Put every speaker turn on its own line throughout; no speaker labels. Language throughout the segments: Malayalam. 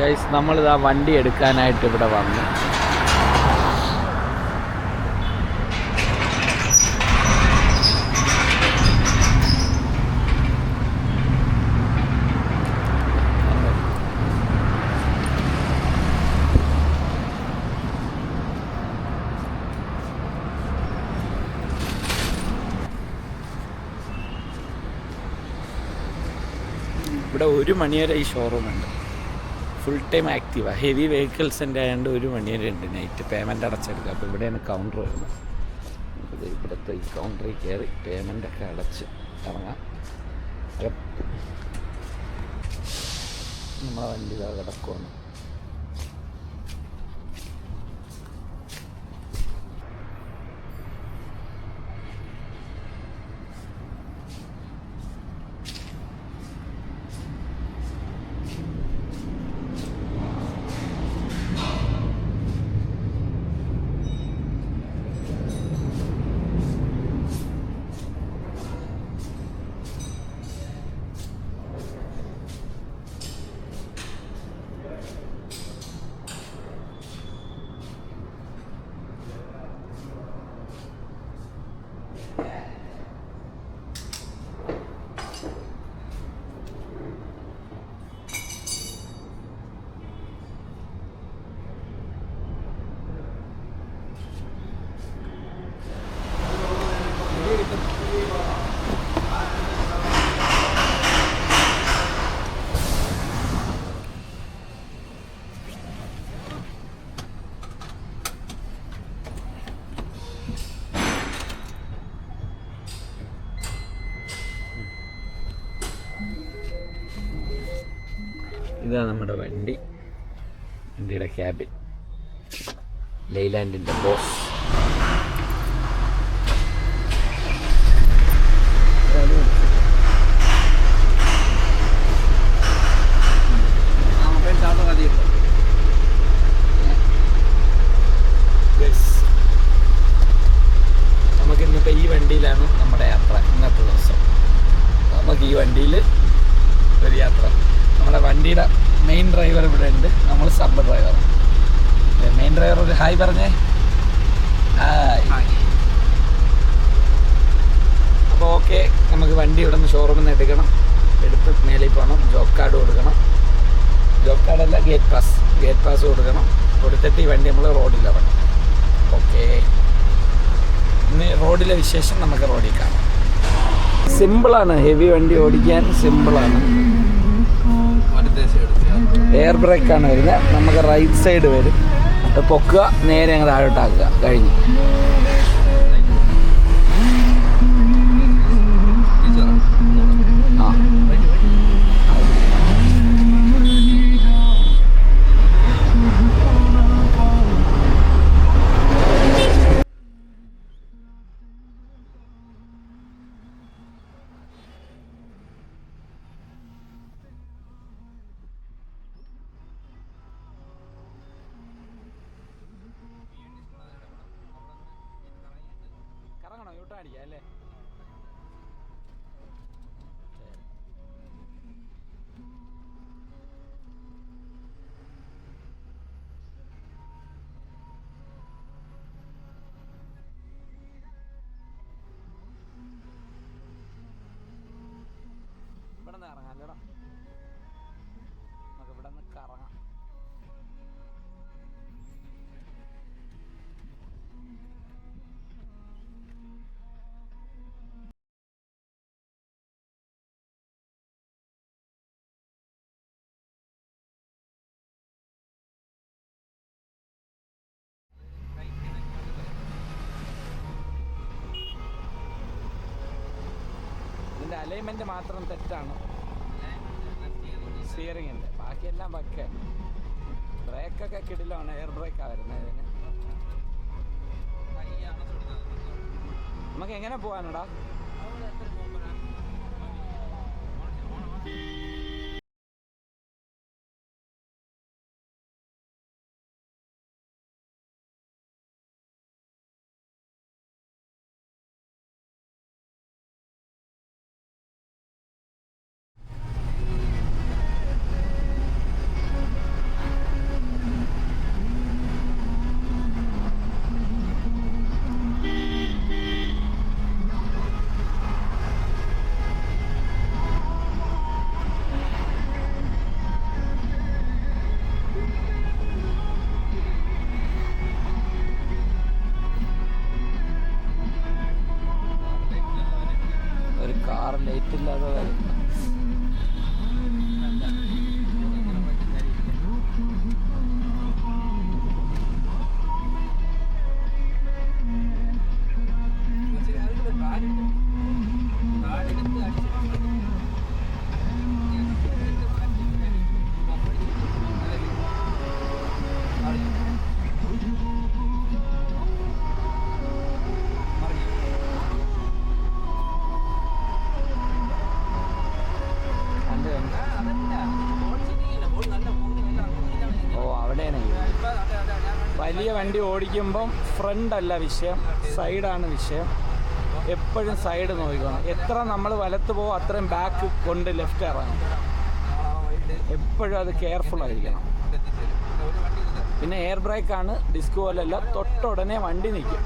ഗൈസ് നമ്മളിതാ വണ്ടി എടുക്കാനായിട്ട് ഇവിടെ വന്നു. ഇവിടെ 1 മണി വരെ ഈ ഷോറൂമുണ്ട്. ഫുൾ ടൈം ആക്റ്റീവാണ്. ഹെവി വെഹിക്കിൾസിൻ്റെ ആയതുകൊണ്ട് 1 മണി വരെ ഉണ്ട് നൈറ്റ്. പേയ്മെൻറ്റ് അടച്ചെടുക്കുക. അപ്പോൾ ഇവിടെയാണ് കൗണ്ടർ വരുന്നത്. നമുക്കിത് ഇവിടുത്തെ ഈ കൗണ്ടറിൽ കയറി പേയ്മെൻറ്റൊക്കെ അടച്ച് ഇറങ്ങാം. നമ്മളെ വണ്ടി ഇതാ കിടക്കുവാണ്. ഇതാണ് നമ്മുടെ വണ്ടിയുടെ ക്യാബിൻ. ലൈലാൻഡിൻ്റെ ബോസ്. നമുക്കിന്നിപ്പോൾ ഈ വണ്ടിയിലാണ് നമ്മുടെ യാത്ര. ഇന്നത്തെ ദിവസം നമുക്ക് ഈ വണ്ടിയിൽ ഒരു യാത്ര. നമ്മുടെ വണ്ടിയുടെ മെയിൻ ഡ്രൈവർ ഇവിടെ ഉണ്ട്. നമ്മൾ സബ് ഡ്രൈവർ. മെയിൻ ഡ്രൈവർ ഒരു ഹായ് പറഞ്ഞേ. ഹായ്. അപ്പോൾ ഓക്കെ, നമുക്ക് വണ്ടി ഇവിടെ നിന്ന് ഷോറൂമിൽ നിന്ന് എടുക്കണം. എടുത്ത് മേലിൽ പോകണം. ജോബ് കാർഡ് കൊടുക്കണം. ജോബ് കാർഡല്ല, ഗേറ്റ് പാസ് കൊടുക്കണം. കൊടുത്തിട്ട് ഈ വണ്ടി നമ്മൾ റോഡിലിറങ്ങണം. ഓക്കെ, ഇന്ന് റോഡിലെ വിശേഷം നമുക്ക് റോഡിൽ കാണാം. സിമ്പിളാണ്, ഹെവി വണ്ടി ഓടിക്കാൻ സിമ്പിളാണ്. എയർ ബ്രേക്കാണ് വരുന്നത്. നമുക്ക് റൈറ്റ് സൈഡ് വരും. പൊക്കുക, നേരെ അങ്ങ് താഴോട്ടാക്കുക. കഴിഞ്ഞു. ആ കറങ്ങണോ? യൂട്ടടിക്കാം അല്ലേ? ഇവിടെ നിന്ന് ഇറങ്ങാം അല്ലേടാ? നമുക്ക് ഇവിടെ നിന്ന് കറങ്ങാം. ഇതിൻ്റെ അലൈൻമെൻറ്റ് മാത്രം തെറ്റാണ്. സ്റ്റിയറിങ്ങിൻ്റെ ബാക്കിയെല്ലാം പക്കെ. ബ്രേക്കൊക്കെ കിടിലാണ്. എയർ ബ്രേക്കാണ് വരുന്നത് ഇതിന്. നമുക്ക് എങ്ങനെ പോകാനടാ? വലിയ വണ്ടി ഓടിക്കുമ്പം ഫ്രണ്ട് അല്ല വിഷയം, സൈഡാണ് വിഷയം. എപ്പോഴും സൈഡ് നോക്കണം. എത്ര നമ്മൾ വലത്ത് പോകും അത്രയും ബാക്ക് കൊണ്ട് ലെഫ്റ്റ് ഇറങ്ങും. എപ്പോഴും അത് കെയർഫുൾ ആയിരിക്കണം. പിന്നെ എയർ ബ്രേക്കാണ്, ഡിസ്ക് പോലെയല്ല, തൊട്ടുടനെ വണ്ടി നിൽക്കും.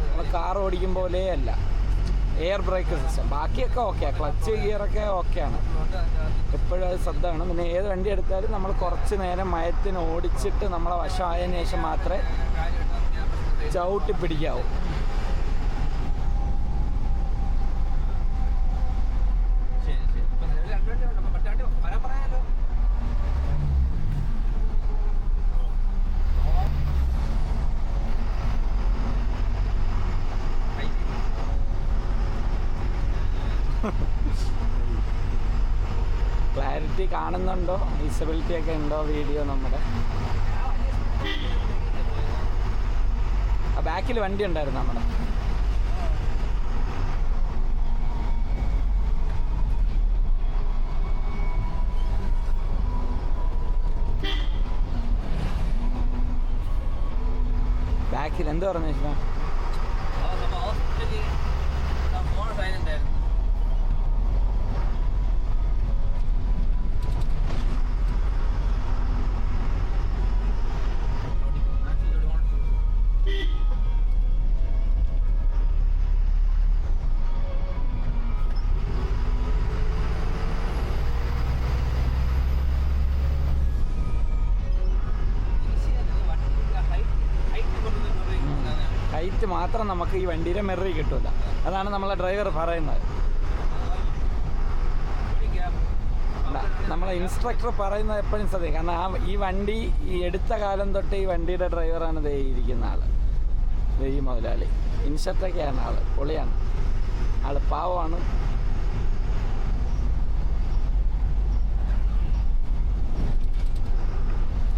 നമ്മൾ കാർ ഓടിക്കും പോലെ അല്ല എയർ ബ്രേക്ക് സിസ്റ്റം. ബാക്കിയൊക്കെ ഓക്കെയാണ്, ക്ലച്ച് ഗിയറൊക്കെ ഓക്കെയാണ്. എപ്പോഴും അത് ശ്രദ്ധ വേണം. പിന്നെ ഏത് വണ്ടി എടുത്താലും നമ്മൾ കുറച്ച് നേരം മയത്തിന് ഓടിച്ചിട്ട് നമ്മളെ വശമായതിനു ശേഷം മാത്രമേ ചവിട്ടി പിടിക്കാവൂ. ക്ലാരിറ്റി കാണുന്നുണ്ടോ? വിസിബിലിറ്റി ഒക്കെ ഉണ്ടോ വീഡിയോ? നമ്മുടെ ബാക്കിൽ വണ്ടി ഉണ്ടായിരുന്നു നമ്മുടെ. ബാക്കിൽ എന്ത് പറഞ്ഞു വെച്ചാൽ ഹൈറ്റ് മാത്രം നമുക്ക് ഈ വണ്ടിയുടെ മിററിൽ കിട്ടില്ല. അതാണ് നമ്മളെ ഡ്രൈവർ പറയുന്നത്. നമ്മളെ ഇൻസ്ട്രക്ടർ പറയുന്നത് എപ്പോഴും ശ്രദ്ധിക്കും. കാരണം ഈ വണ്ടി ഈ എടുത്ത കാലം തൊട്ട് ഈ വണ്ടിയുടെ ഡ്രൈവറാണ് ദേ ഇരിക്കുന്ന ആൾ, ഈ മുതലാളി. ഇൻഷർട്ടൊക്കെയാണ് ആൾ, പൊളിയാണ് ആൾ, പാവമാണ്.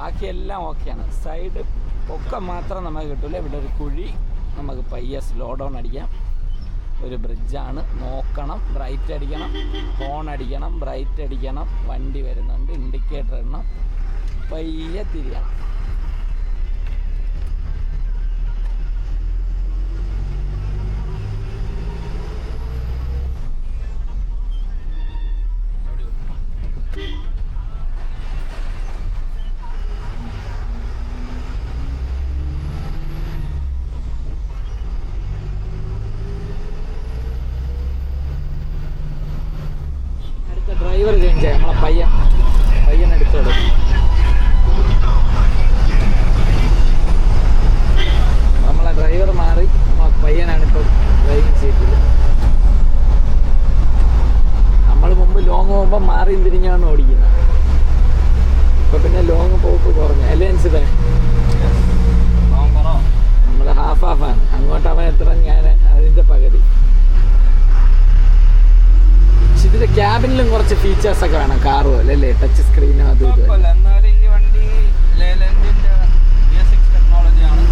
ബാക്കിയെല്ലാം ഓക്കെയാണ്. സൈഡ് പൊക്കം മാത്രം നമുക്ക് കിട്ടില്ല. ഇവിടെ ഒരു കുഴി, നമുക്ക് പയ്യെ സ്ലോ ഡൗൺ അടിക്കാം. ഒരു ബ്രിഡ്ജാണ്, നോക്കണം, ബ്രൈറ്റ് അടിക്കണം, ഹോൺ അടിക്കണം, ബ്രൈറ്റ് അടിക്കണം. വണ്ടി വരുന്നുണ്ട്, ഇൻഡിക്കേറ്റർ ഇടണം, പയ്യെ തിരിയണം. ഡ്രൈവർ ചേഞ്ച് ചെയ്യാം. നമ്മളെ പയ്യനെടുത്തോളൂ. നമ്മളെ ഡ്രൈവർ മാറി, നമ്മളെ പയ്യനാണിപ്പോൾ ഡ്രൈവിംഗ് സീറ്റിൽ. നമ്മൾ മുമ്പ് ലോങ് പോകുമ്പോൾ മാറിയും തിരിഞ്ഞാണ് ഓടിക്കുന്നത്. ഇപ്പം പിന്നെ ലോങ് പോക്ക് കുറഞ്ഞു അല്ലേ അനുസരിച്ച്? നമ്മൾ ഹാഫാണ്. അങ്ങോട്ട് അവൻ എത്ര, ഞാൻ അതിൻ്റെ പകുതി. ഇതിന്റെ ക്യാബിനിലും കുറച്ച് ഫീച്ചേഴ്സ് ഒക്കെ വേണം, കാർ പോലെ അല്ലേ? ടച്ച് സ്ക്രീനും അതും ഇതും.
എന്നാലും ഈ വണ്ടി ലെയലൻഡിന്റെ BS6 ടെക്നോളജിയാണ്.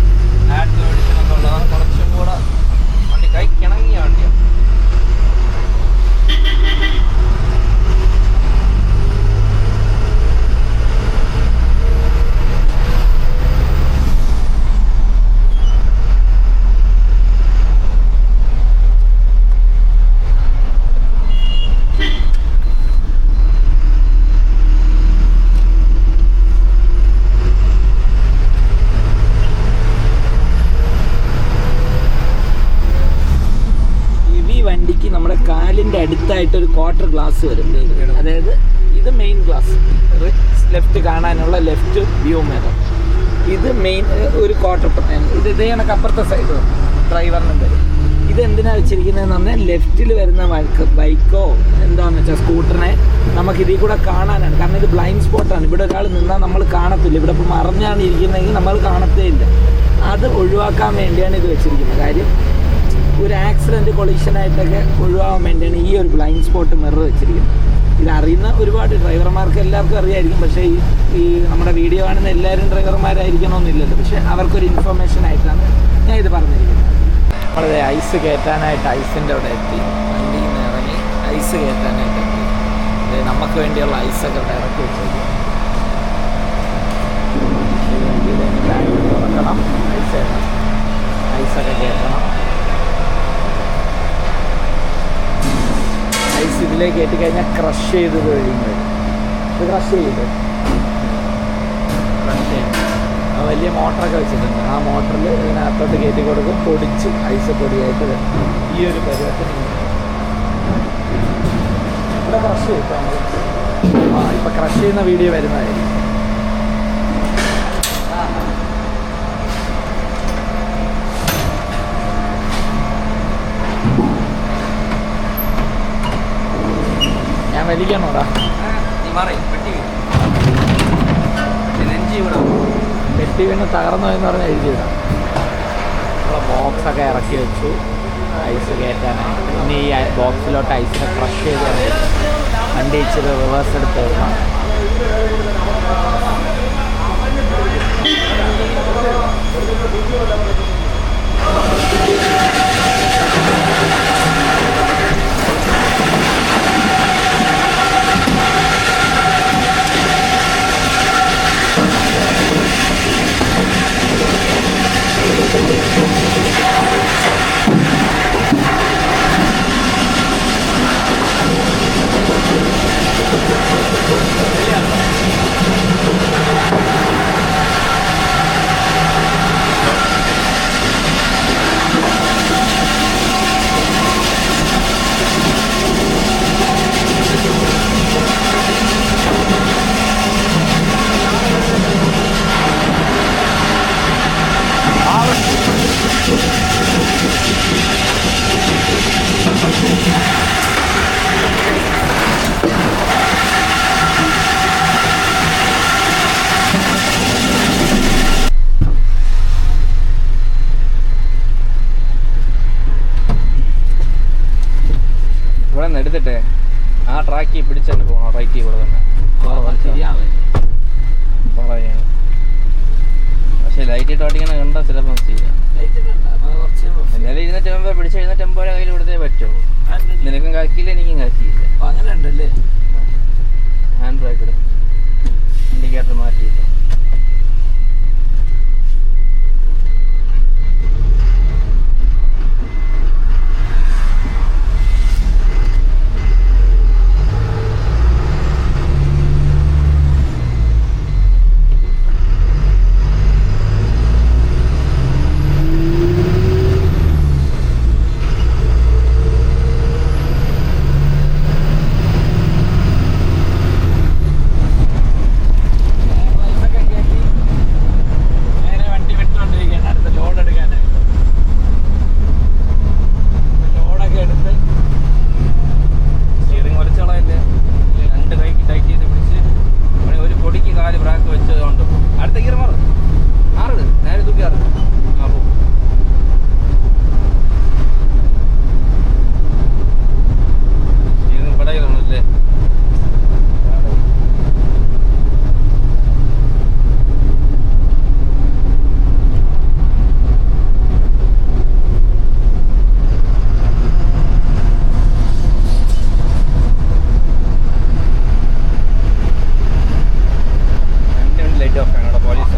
ആഡ് എഡിഷൻ ഒക്കെ ഉള്ളത്. കുറച്ചും കൂടെ വണ്ടി കൈക്കിണങ്ങിയ വണ്ടിയാണ്.
നമ്മുടെ കാലിൻ്റെ അടുത്തായിട്ടൊരു ക്വാർട്ടർ ഗ്ലാസ് വരും. അതായത് ഇത് മെയിൻ ഗ്ലാസ്, ലെഫ്റ്റ് കാണാനുള്ള ലെഫ്റ്റ് വ്യൂ മിറർ. ഇത് മെയിൻ ഒരു ക്വാർട്ടർ. ഇത് ഇതേ കണക്ക് അപ്പുറത്തെ സൈഡ് ഡ്രൈവറിനും വരും. ഇതെന്തിനാണ് വെച്ചിരിക്കുന്നതെന്ന് പറഞ്ഞാൽ ലെഫ്റ്റിൽ വരുന്ന ബൈക്കോ എന്താണെന്ന് വെച്ചാൽ സ്കൂട്ടറിനെ നമുക്ക് ഇതിൽ കൂടെ കാണാനാണ്. കാരണം ഇത് ബ്ലൈൻഡ് സ്പോട്ടാണ്. ഇവിടെ ഒരാൾ നിന്നാൽ നമ്മൾ കാണത്തില്ല. ഇവിടെ ഇപ്പോൾ മറിഞ്ഞാണ് ഇരിക്കുന്നതെങ്കിൽ നമ്മൾ കാണത്തേ ഇല്ല. അത് ഒഴിവാക്കാൻ വേണ്ടിയാണ് ഇത് വെച്ചിരിക്കുന്നത്. കാര്യം ഒരു ആക്സിഡൻറ്റ് കൊളീഷനായിട്ടൊക്കെ ഒഴിവാകാൻ വേണ്ടിയാണ് ഈ ഒരു ബ്ലൈൻഡ് സ്പോട്ട് മിറർ വെച്ചിരിക്കുന്നത്. ഇതറിയുന്ന ഒരുപാട് ഡ്രൈവർമാർക്ക് എല്ലാവർക്കും അറിയായിരിക്കും. പക്ഷേ ഈ നമ്മുടെ വീഡിയോ കാണുന്ന എല്ലാവരും ഡ്രൈവർമാരായിരിക്കണമെന്നില്ലല്ലോ. പക്ഷേ അവർക്കൊരു ഇൻഫർമേഷൻ ആയിട്ടാണ് ഞാൻ ഇത് പറഞ്ഞിരിക്കുന്നത്. നമ്മളത് ഐസ് കയറ്റാനായിട്ട് ഐസിൻ്റെ അവിടെ എത്തി. വണ്ടിയിൽ നിന്ന് ഇറങ്ങി ഐസ് കയറ്റാനായിട്ട് എത്തി. നമുക്ക് വേണ്ടിയുള്ള ഐസൊക്കെ ഇവിടെ ഇറക്കി വെച്ചേക്കും. ലോഡിലേക്ക് കയറ്റി കഴിഞ്ഞാൽ ക്രഷ് ചെയ്ത് കഴിയുമ്പോൾ ഇത് ക്രഷ് ചെയ്ത് വലിയ മോട്ടറൊക്കെ വെച്ചിട്ടുണ്ട്. ആ മോട്ടറിൽ ഇതിനകത്തോട്ട് കയറ്റി കൊടുക്കും, പൊടിച്ച് ഐസ് പൊടിയായിട്ട് വരും. ഈ ഒരു പരുവത്തിന് ഇവിടെ ക്രഷ് ചെയ്തിട്ടാണ് ഇപ്പം ക്രഷ് ചെയ്യുന്ന വീഡിയോ വരുന്നതായിരിക്കും. ഞാൻ വലിക്കണോടാ? പെട്ടി വീണ് തകർന്നു എന്ന് പറഞ്ഞാൽ എഴുതിയിടാം. നമ്മളെ ബോക്സൊക്കെ ഇറക്കി വെച്ചു ഐസ് കയറ്റാനായിട്ട്. ഇനി ഈ ബോക്സിലോട്ട് ഐസിനെ ക്രഷ് ചെയ്ത് വണ്ടി ഇച്ചിരി റിവേഴ്സ് എടുത്ത് വെക്കണം.
ഇവിടെ നിന്ന് എടുത്തിട്ട് ആ ട്രാക്കിൽ പിടിച്ചിട്ട് പോകണം. റൈറ്റ് ഇവിടെ തന്നെ പറയാം. പക്ഷെ ലൈറ്റ് ഇട്ട് ഓടിക്കണ കണ്ട ചിലപ്പോൾ ചെയ്യാം. എന്നാലും ഇതിനെ ടെമ്പോ പിടിച്ച് കഴിഞ്ഞാൽ ടെമ്പോയുടെ കയ്യിൽ കൊടുത്തേ പറ്റുള്ളൂ. നിനക്കും കാക്കിയില്ല, എനിക്കും കാക്കിയില്ല.
അങ്ങനെ ഉണ്ടല്ലേ?
ഹാൻഡ് ബ്രേക്ക് എടുത്ത് ഇൻഡിക്കേറ്റർ മാറ്റിയിട്ട് ലൈറ്റ് ഓഫ് ആണ്. പോലീസ്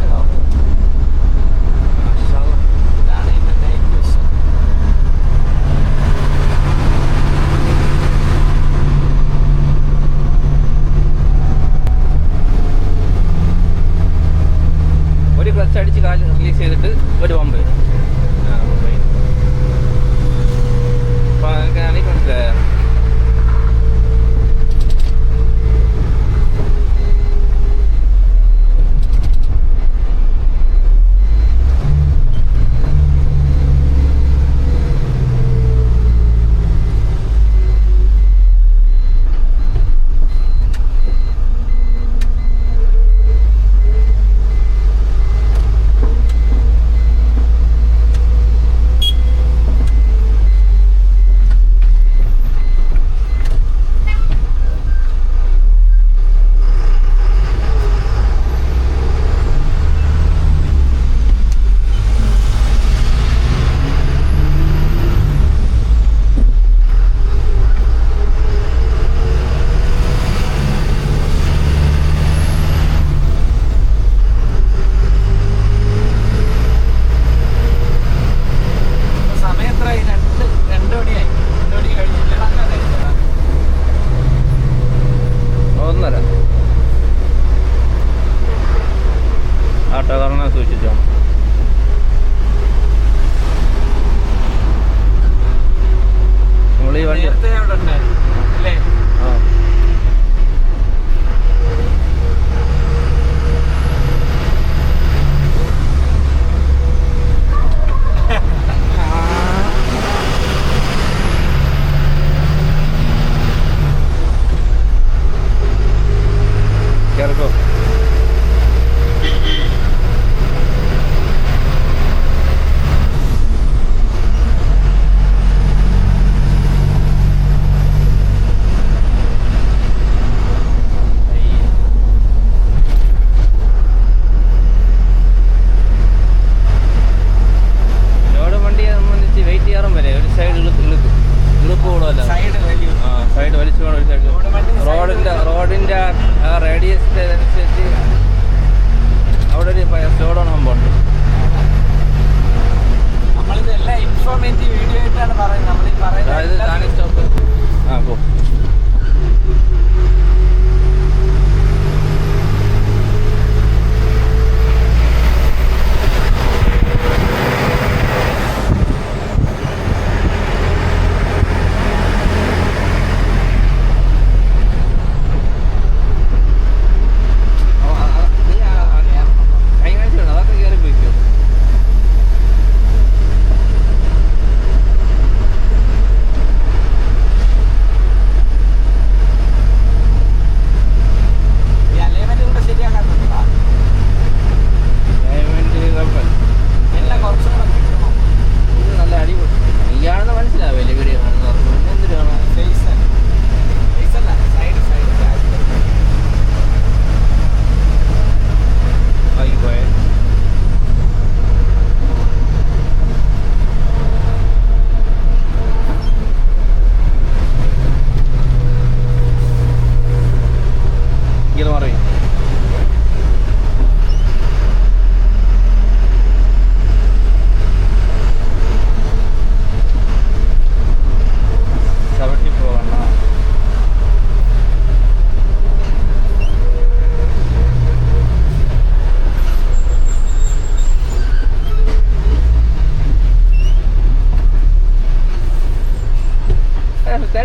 ആട്ടോക്കാരനെ സൂക്ഷിച്ചോണം. നമ്മൾ ഈ വണ്ടി
നേരത്തെ അവിടെ ഉണ്ടായിരുന്നു അല്ലേ?
ആ കേൾക്കോ. ലോഡ് വണ്ടിയെ സംബന്ധിച്ച് വെയിറ്റ് ചെയ്യാറും വരെ ഒരു സൈഡ് ഇളുപ്പ് കൂടുതലല്ല. സൈഡ് വലിച്ചു പോകണം ഒരു സൈഡ്. റോഡിൻ്റെ ആ റേഡിയസിൻ്റെ അനുസരിച്ച് അവിടെ ഒരു സ്ലോ ഡൗൺ ആകുമ്പോൾ
നമ്മളിതെല്ലാം ഇൻഫോർമേറ്റീവ് വീഡിയോ ആയിട്ടാണ് പറയുന്നത്. നമ്മൾ ഈ
അതായത് താനെ സ്റ്റോപ്പ് ആ പോ.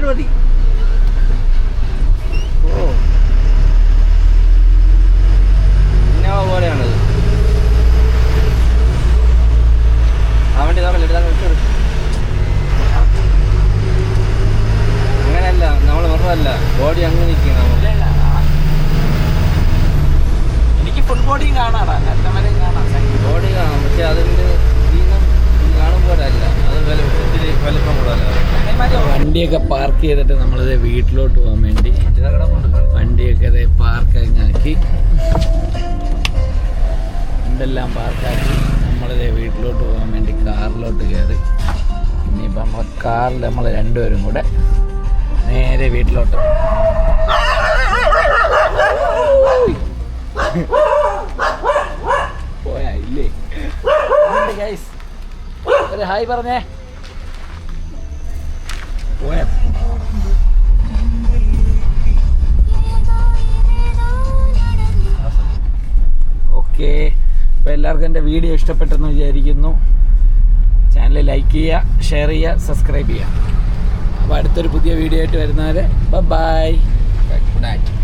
മതി. ഓ ഇന്നോവ പോലെയാണത്. ആ വണ്ടി അങ്ങനെയല്ല, നമ്മൾ വെറുതല്ല ബോഡി അങ്ങ് നിൽക്കണം.
എനിക്ക് ഫുൾ ബോഡിയും കാണാം,
ബോഡി കാണാം, പക്ഷെ അതിൻ്റെ കാണുമ്പോഴല്ല, അത് വലിപ്പം കൂടല്ല.
വണ്ടിയൊക്കെ പാർക്ക് ചെയ്തിട്ട് നമ്മളിത് വീട്ടിലോട്ട് പോകാൻ വേണ്ടി വണ്ടിയൊക്കെ ഇത് പാർക്കാക്കി ഇതെല്ലാം പാർക്കാക്കി നമ്മളിത് വീട്ടിലോട്ട് പോകാൻ വേണ്ടി കാറിലോട്ട് കയറി. ഇനിയിപ്പോൾ നമ്മൾ കാറിൽ നമ്മൾ രണ്ടുപേരും കൂടെ നേരെ വീട്ടിലോട്ട്. പോയാ ഇല്ലേ ഗൈസ്? ഒരു ഹായ് പറഞ്ഞേ. പോയാ ഓക്കെ. അപ്പോൾ എല്ലാവർക്കും എൻ്റെ വീഡിയോ ഇഷ്ടപ്പെട്ടെന്ന് വിചാരിക്കുന്നു. ചാനൽ ലൈക്ക് ചെയ്യുക, ഷെയർ ചെയ്യുക, സബ്സ്ക്രൈബ് ചെയ്യുക. അപ്പോൾ അടുത്തൊരു പുതിയ വീഡിയോ ആയിട്ട് വരുന്നവരെ ബൈ. Good night.